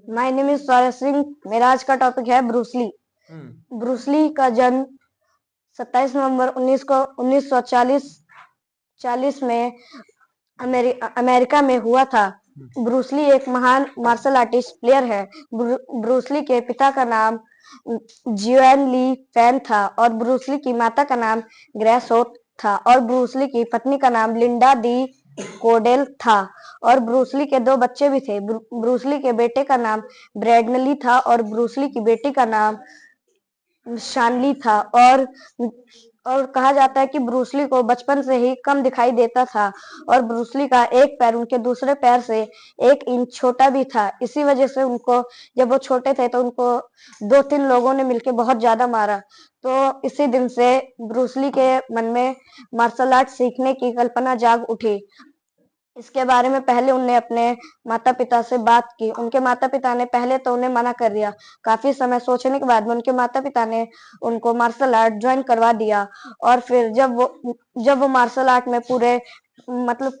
My name is Saurabh Singh. मेरा आज का टॉपिक है ब्रूसली। ब्रूसली का जन्म 27 नवंबर 1940 में अमेरिका में हुआ था। ब्रूसली एक महान मार्शल आर्टिस्ट प्लेयर है। ब्रूसली के पिता का नाम जियोन ली फैन था और ब्रूसली की माता का नाम ग्रेस हो था और ब्रूसली की पत्नी का नाम लिंडा दी कोडेल था और ब्रूसली के 2 बच्चे भी थे। ब्रूसली के बेटे का नाम ब्रैडनली था और ब्रूसली की बेटी का नाम शानली था। और कहा जाता है कि ब्रूसली को बचपन से ही कम दिखाई देता था और ब्रूसली का एक पैर उनके दूसरे पैर से 1 इंच छोटा भी था। इसी वजह से उनको, जब वो छोटे थे तो उनको 2-3 लोगों ने मिलकर बहुत ज्यादा मारा। तो इसी दिन से ब्रूसली के मन में मार्शल आर्ट सीखने की कल्पना जाग उठी। इसके बारे में पहले उनने अपने माता पिता से बात की। उनके माता पिता ने पहले तो उन्हें मना कर दिया। काफी समय सोचने के बाद में उनके माता पिता ने उनको मार्शल आर्ट ज्वाइन करवा दिया और फिर जब वो मार्शल आर्ट में पूरे मतलब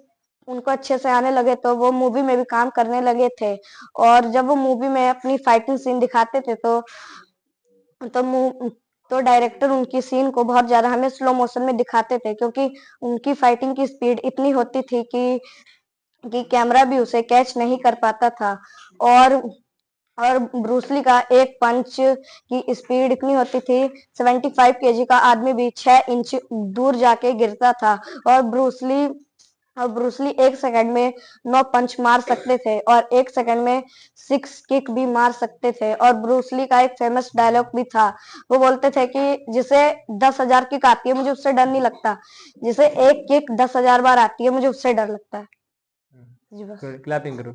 उनको अच्छे से आने लगे तो वो मूवी में भी काम करने लगे थे। और जब वो मूवी में अपनी फाइटिंग सीन दिखाते थे तो तो डायरेक्टर उनकी सीन को बहुत ज्यादा हमें स्लो मोशन में दिखाते थे, क्योंकि उनकी फाइटिंग की स्पीड इतनी होती थी कि कैमरा भी उसे कैच नहीं कर पाता था। और और ब्रूसली का एक पंच की स्पीड इतनी होती थी, 75 केजी का आदमी भी 6 इंच दूर जाके गिरता था। और ब्रूसली 1 सेकंड में 9 पंच मार सकते थे और 1 सेकंड में 6 किक भी मार सकते थे। और ब्रूसली का एक फेमस डायलॉग भी था। वो बोलते थे कि जिसे 10,000 किक आती है मुझे उससे डर नहीं लगता, जिसे एक किक 10,000 बार आती है मुझे उससे डर लगता है। जी बस। क्लैपिंग करो।